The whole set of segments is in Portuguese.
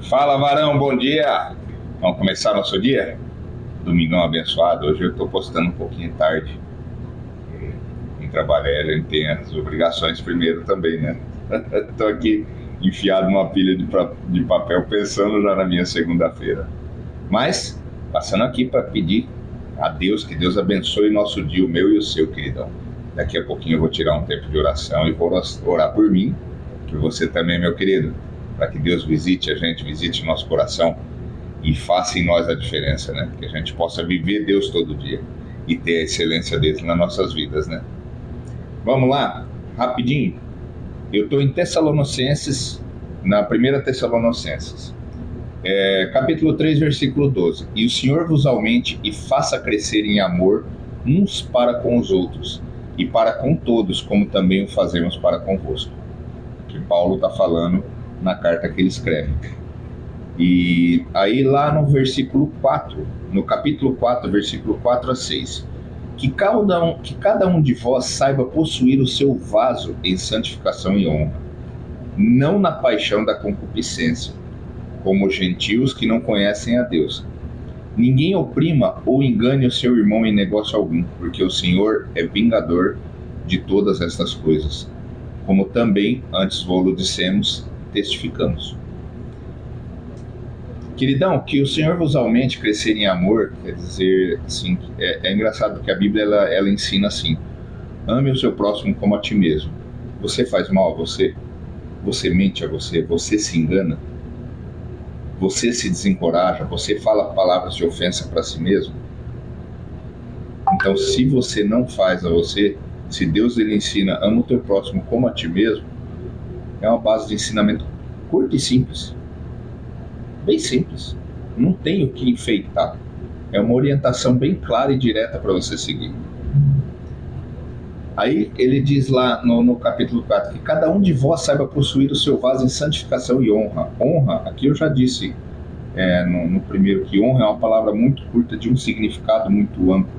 Fala, Varão, bom dia! Vamos começar nosso dia? Domingão abençoado. Hoje eu estou postando um pouquinho tarde. Em trabalhar, a gente tem as obrigações primeiro também, né? Estou aqui enfiado numa pilha de papel pensando já na minha segunda-feira. Mas, passando aqui para pedir a Deus que Deus abençoe nosso dia, o meu e o seu, queridão. Daqui a pouquinho eu vou tirar um tempo de oração e vou orar por mim, por você também, meu querido, para que Deus visite a gente, visite o nosso coração e faça em nós a diferença, né? Que a gente possa viver Deus todo dia e ter a excelência dele nas nossas vidas, né? Vamos lá, rapidinho. Eu estou em Tessalonicenses, na primeira Tessalonicenses, capítulo 3, versículo 12. E o Senhor vos aumente e faça crescer em amor uns para com os outros e para com todos, como também o fazemos para convosco. Que Paulo está falando na carta que ele escreve. E aí lá no versículo 4, no capítulo 4, versículo 4 a 6, que cada um de vós saiba possuir o seu vaso em santificação e honra, não na paixão da concupiscência, como os gentios que não conhecem a Deus. Ninguém oprima ou engane o seu irmão em negócio algum, porque o Senhor é vingador de todas estas coisas, como também antes vos dissemos, testificamos. Queridão, que o Senhor vos aumente crescer em amor, quer dizer, assim, é engraçado porque a Bíblia ela ensina assim: ame o seu próximo como a ti mesmo. Você faz mal a você? Você mente a você? Você se engana? Você se desencoraja? Você fala palavras de ofensa para si mesmo? Então, se você não faz a você, se Deus ele ensina, ama o teu próximo como a ti mesmo, é uma base de ensinamento curto e simples. Bem simples, não tem o que enfeitar, é uma orientação bem clara e direta para você seguir. Aí ele diz lá no capítulo 4, que cada um de vós saiba possuir o seu vaso em santificação e honra. Honra, aqui eu já disse no primeiro, que honra é uma palavra muito curta de um significado muito amplo,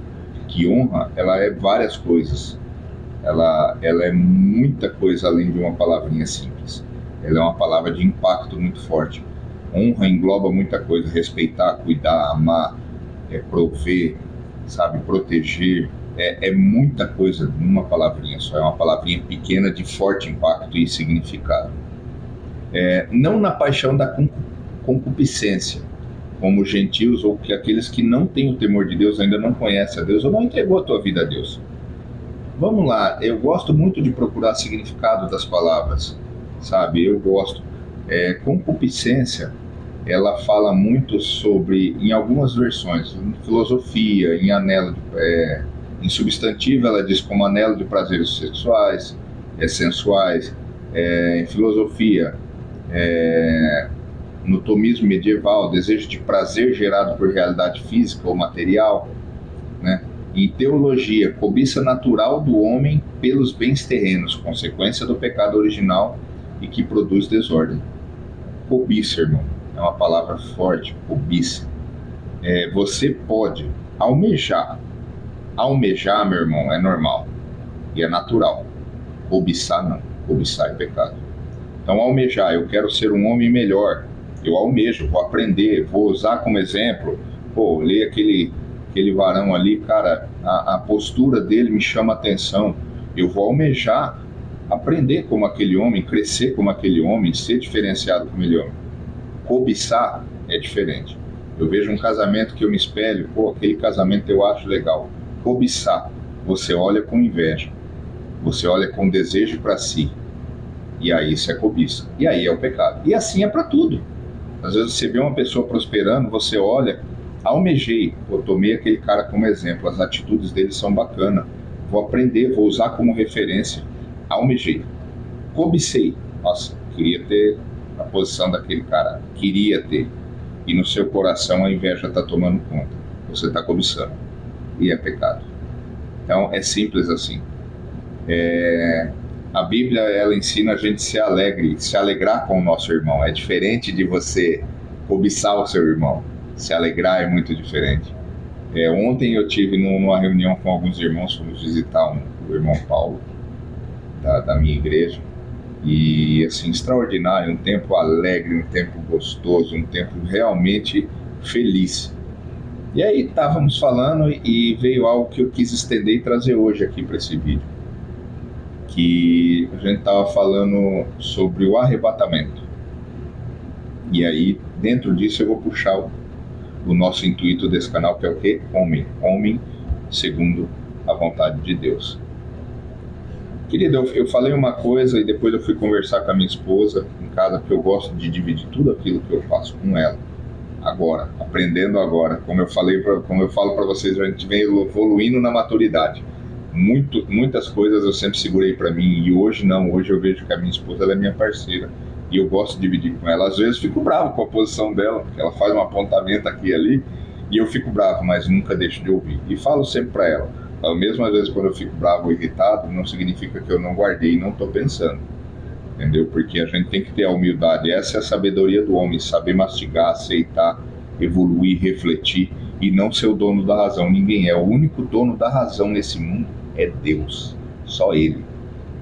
que honra, ela é várias coisas, ela é muita coisa além de uma palavrinha simples, ela é uma palavra de impacto muito forte. Honra engloba muita coisa: respeitar, cuidar, amar, prover, sabe, proteger. É muita coisa numa palavrinha só. É uma palavrinha pequena de forte impacto e significado. Não na paixão da concupiscência, como os gentios ou que aqueles que não têm o temor de Deus, ainda não conhecem a Deus ou não entregou a tua vida a Deus. Vamos lá, eu gosto muito de procurar significado das palavras, sabe? Eu gosto. Concupiscência, ela fala muito sobre, em algumas versões, em filosofia, em anelo, em substantivo ela diz como anelo de prazeres sexuais, sensuais, em filosofia, no tomismo medieval, desejo de prazer gerado por realidade física ou material, né? Em teologia, cobiça natural do homem pelos bens terrenos, consequência do pecado original e que produz desordem. Cobiça, irmão, é uma palavra forte, cobiça. Você pode almejar, meu irmão, é normal e é natural. Cobiçar não, cobiçar é pecado. Então almejar, eu quero ser um homem melhor, eu almejo, vou aprender, vou usar como exemplo, ler aquele varão ali, cara, a postura dele me chama a atenção, eu vou almejar aprender como aquele homem, crescer como aquele homem, ser diferenciado como aquele homem. Cobiçar é diferente. Eu vejo um casamento que eu me espelho, aquele casamento eu acho legal. Cobiçar, você olha com inveja, você olha com desejo para si, e aí isso é cobiça, e aí é o pecado. E assim é para tudo. Às vezes você vê uma pessoa prosperando, você olha, almejei, tomei aquele cara como exemplo, as atitudes dele são bacanas, vou aprender, vou usar como referência. Almejei, cobicei, nossa, queria ter a posição daquele cara, queria ter, e no seu coração a inveja está tomando conta, você está cobiçando, e é pecado. Então é simples assim. A Bíblia ela ensina a gente se alegrar com o nosso irmão, é diferente de você cobiçar o seu irmão, se alegrar é muito diferente. Ontem eu tive numa reunião com alguns irmãos, fomos visitar o irmão Paulo, da minha igreja, e assim, extraordinário, um tempo alegre, um tempo gostoso, um tempo realmente feliz. E aí estávamos falando e veio algo que eu quis estender e trazer hoje aqui para esse vídeo, que a gente estava falando sobre o arrebatamento. E aí, dentro disso, eu vou puxar o nosso intuito desse canal, que é o quê? Homem segundo a vontade de Deus. Querido, eu falei uma coisa e depois eu fui conversar com a minha esposa em casa, porque eu gosto de dividir tudo aquilo que eu faço com ela. Agora, aprendendo agora, como eu falo para vocês, a gente vem evoluindo na maturidade. Muitas coisas eu sempre segurei para mim e hoje não, hoje eu vejo que a minha esposa ela é minha parceira e eu gosto de dividir com ela. Às vezes fico bravo com a posição dela, porque ela faz um apontamento aqui e ali e eu fico bravo, mas nunca deixo de ouvir. E falo sempre para ela, mesmo às vezes quando eu fico bravo ou irritado, não significa que eu não guardei e não estou pensando. Entendeu? Porque a gente tem que ter a humildade. Essa é a sabedoria do homem, saber mastigar, aceitar, evoluir, refletir e não ser o dono da razão. Ninguém é. O único dono da razão nesse mundo é Deus. Só Ele.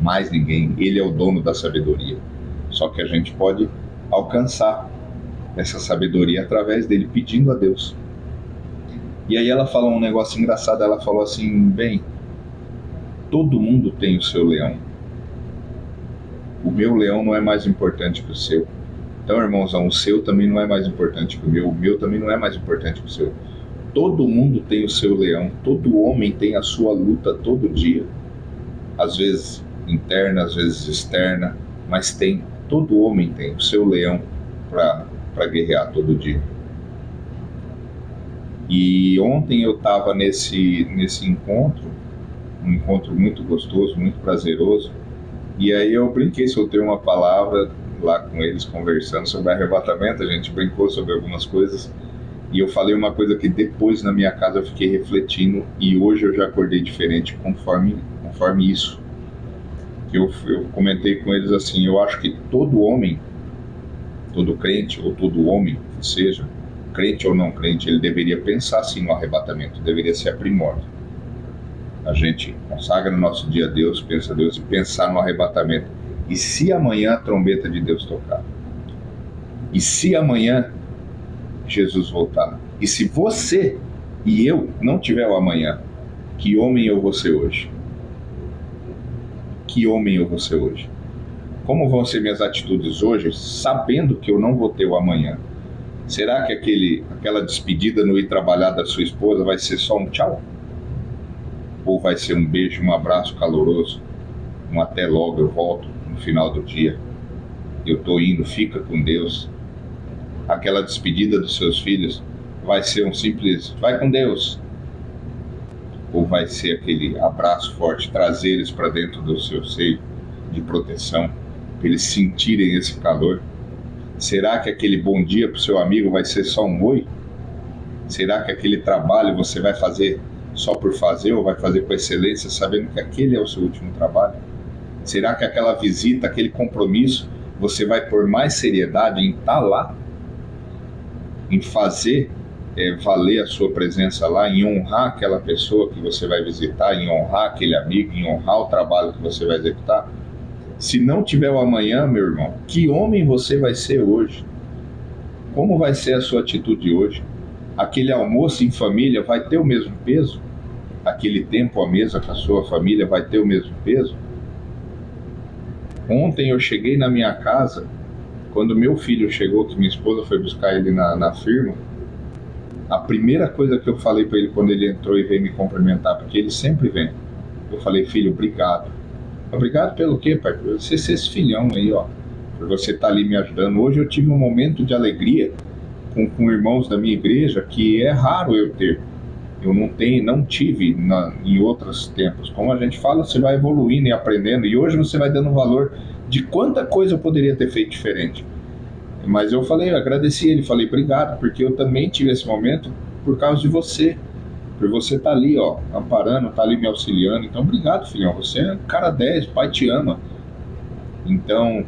Mais ninguém. Ele é o dono da sabedoria. Só que a gente pode alcançar essa sabedoria através dele, pedindo a Deus. E aí ela falou um negócio engraçado. Ela falou assim, bem, todo mundo tem o seu leão. O meu leão não é mais importante que o seu. Então, irmãozão, o seu também não é mais importante que o meu também não é mais importante que o seu. Todo mundo tem o seu leão, todo homem tem a sua luta todo dia. Às vezes interna, às vezes externa, mas todo homem tem o seu leão para guerrear todo dia. E ontem eu estava nesse encontro, um encontro muito gostoso, muito prazeroso, e aí eu brinquei, soltei uma palavra lá com eles, conversando sobre arrebatamento, a gente brincou sobre algumas coisas, e eu falei uma coisa que depois na minha casa eu fiquei refletindo, e hoje eu já acordei diferente conforme isso. Eu comentei com eles assim, eu acho que todo homem, todo crente, ou todo homem que seja, crente ou não crente, ele deveria pensar assim no arrebatamento, deveria ser a primórdia. A gente consagra no nosso dia a Deus, pensa a Deus e pensar no arrebatamento. E se amanhã a trombeta de Deus tocar? E se amanhã Jesus voltar? E se você e eu não tiver o amanhã, que homem eu vou ser hoje? Que homem eu vou ser hoje? Como vão ser minhas atitudes hoje, sabendo que eu não vou ter o amanhã? Será que aquela despedida no ir trabalhar da sua esposa vai ser só um tchau? Ou vai ser um beijo, um abraço caloroso, um até logo, eu volto no final do dia, eu tô indo, fica com Deus? Aquela despedida dos seus filhos vai ser um simples vai com Deus? Ou vai ser aquele abraço forte, trazer eles para dentro do seu seio de proteção, para eles sentirem esse calor? Será que aquele bom dia para o seu amigo vai ser só um oi? Será que aquele trabalho você vai fazer só por fazer ou vai fazer com excelência, sabendo que aquele é o seu último trabalho? Será que aquela visita, aquele compromisso, você vai pôr mais seriedade em estar lá? Em fazer valer a sua presença lá, em honrar aquela pessoa que você vai visitar, em honrar aquele amigo, em honrar o trabalho que você vai executar? Se não tiver o amanhã, meu irmão, que homem você vai ser hoje? Como vai ser a sua atitude hoje? Aquele almoço em família vai ter o mesmo peso? Aquele tempo à mesa com a sua família vai ter o mesmo peso? Ontem eu cheguei na minha casa, quando meu filho chegou, que minha esposa foi buscar ele na firma, a primeira coisa que eu falei para ele quando ele entrou e veio me cumprimentar, porque ele sempre vem, eu falei, filho, obrigado. Obrigado pelo quê, pai? Por você ser esse filhão aí, ó, por você estar ali me ajudando. Hoje eu tive um momento de alegria com irmãos da minha igreja que é raro eu ter. Eu não tive em outros tempos. Como a gente fala, você vai evoluindo e aprendendo, e hoje você vai dando valor de quanta coisa eu poderia ter feito diferente. Mas eu agradeci ele, falei obrigado, porque eu também tive esse momento por causa de você, por você estar ali, ó, amparando, estar ali me auxiliando. Então obrigado, filhão, você é cara 10, pai te ama. Então,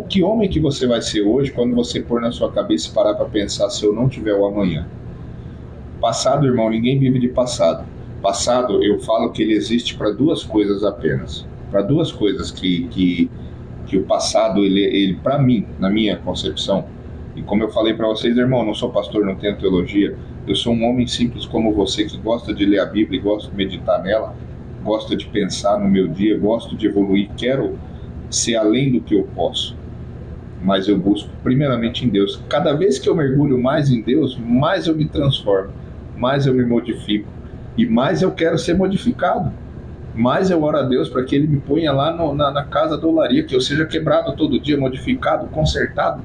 que homem que você vai ser hoje quando você pôr na sua cabeça e parar para pensar, se eu não tiver o amanhã? Passado, irmão, ninguém vive de passado. Passado, eu falo que ele existe para duas coisas apenas: para duas coisas que o passado, ele para mim, na minha concepção, e como eu falei para vocês, irmão, não sou pastor, não tenho teologia, eu sou um homem simples como você, que gosta de ler a Bíblia e gosta de meditar nela, gosta de pensar no meu dia, gosto de evoluir, quero ser além do que eu posso, mas eu busco primeiramente em Deus. Cada vez que eu mergulho mais em Deus, mais eu me transformo, mais eu me modifico, e mais eu quero ser modificado. Mais eu oro a Deus para que Ele me ponha lá na casa da olaria, que eu seja quebrado todo dia, modificado, consertado.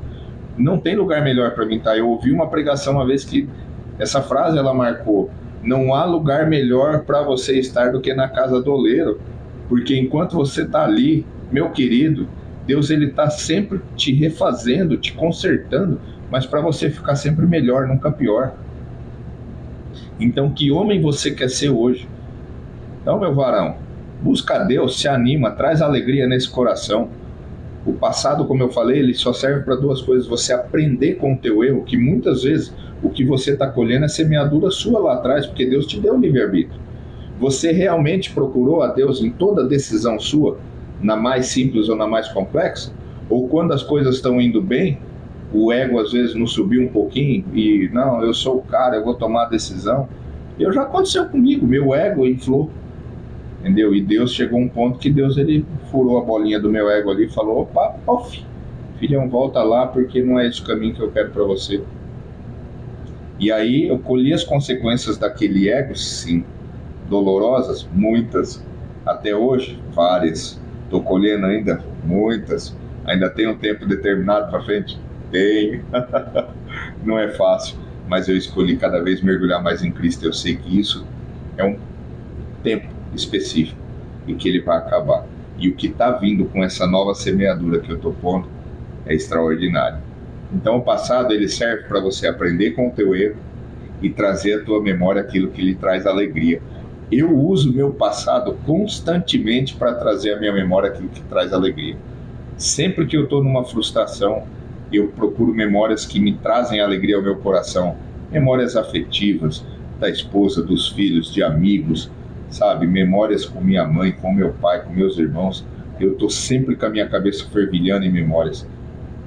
Não tem lugar melhor para mim estar. Eu ouvi uma pregação uma vez que essa frase ela marcou: não há lugar melhor para você estar do que na casa do oleiro, porque enquanto você está ali, meu querido, Deus ele está sempre te refazendo, te consertando, mas para você ficar sempre melhor, nunca pior. Então, que homem você quer ser hoje? Então, meu varão, busca a Deus, se anima, traz alegria nesse coração. O passado, como eu falei, ele só serve para duas coisas: você aprender com o teu erro, que muitas vezes o que você está colhendo é semeadura sua lá atrás, porque Deus te deu o livre-arbítrio. Você realmente procurou a Deus em toda decisão sua, na mais simples ou na mais complexa? Ou quando as coisas estão indo bem, o ego às vezes nos subiu um pouquinho e, não, eu sou o cara, eu vou tomar a decisão. Já aconteceu comigo, meu ego inflou. Entendeu? E Deus chegou a um ponto que Deus ele furou a bolinha do meu ego ali e falou: opa, off, filhão, volta lá, porque não é esse o caminho que eu quero para você. E aí eu colhi as consequências daquele ego, sim, dolorosas, muitas, até hoje, várias. Estou colhendo ainda muitas. Ainda tem um tempo determinado para frente? Tenho. Não é fácil, mas eu escolhi cada vez mergulhar mais em Cristo. Eu sei que isso é um tempo específico e que ele vai acabar. E o que está vindo com essa nova semeadura que eu estou pondo é extraordinário. Então o passado ele serve para você aprender com o teu erro e trazer à tua memória aquilo que lhe traz alegria. Eu uso o meu passado constantemente para trazer à minha memória aquilo que traz alegria. Sempre que eu estou numa frustração, eu procuro memórias que me trazem alegria ao meu coração. Memórias afetivas, da esposa, dos filhos, de amigos, sabe, memórias com minha mãe, com meu pai, com meus irmãos. Eu estou sempre com a minha cabeça fervilhando em memórias.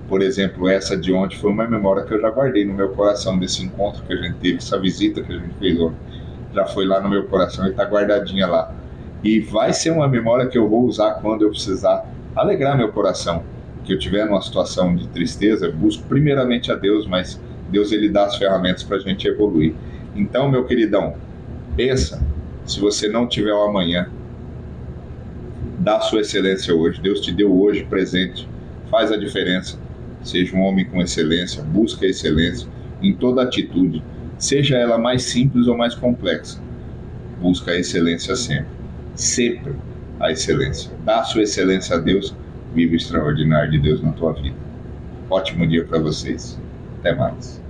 Por exemplo, essa de ontem foi uma memória que eu já guardei no meu coração, desse encontro que a gente teve, essa visita que a gente fez ontem. Já foi lá no meu coração e está guardadinha lá. E vai ser uma memória que eu vou usar quando eu precisar alegrar meu coração. Que eu tiver numa situação de tristeza, eu busco primeiramente a Deus, mas Deus ele dá as ferramentas para a gente evoluir. Então, meu queridão, pensa. Se você não tiver o amanhã, dá a sua excelência hoje. Deus te deu hoje presente. Faz a diferença. Seja um homem com excelência. Busca a excelência em toda atitude. Seja ela mais simples ou mais complexa. Busca a excelência sempre. Sempre a excelência. Dá a sua excelência a Deus. Viva o extraordinário de Deus na tua vida. Ótimo dia para vocês. Até mais.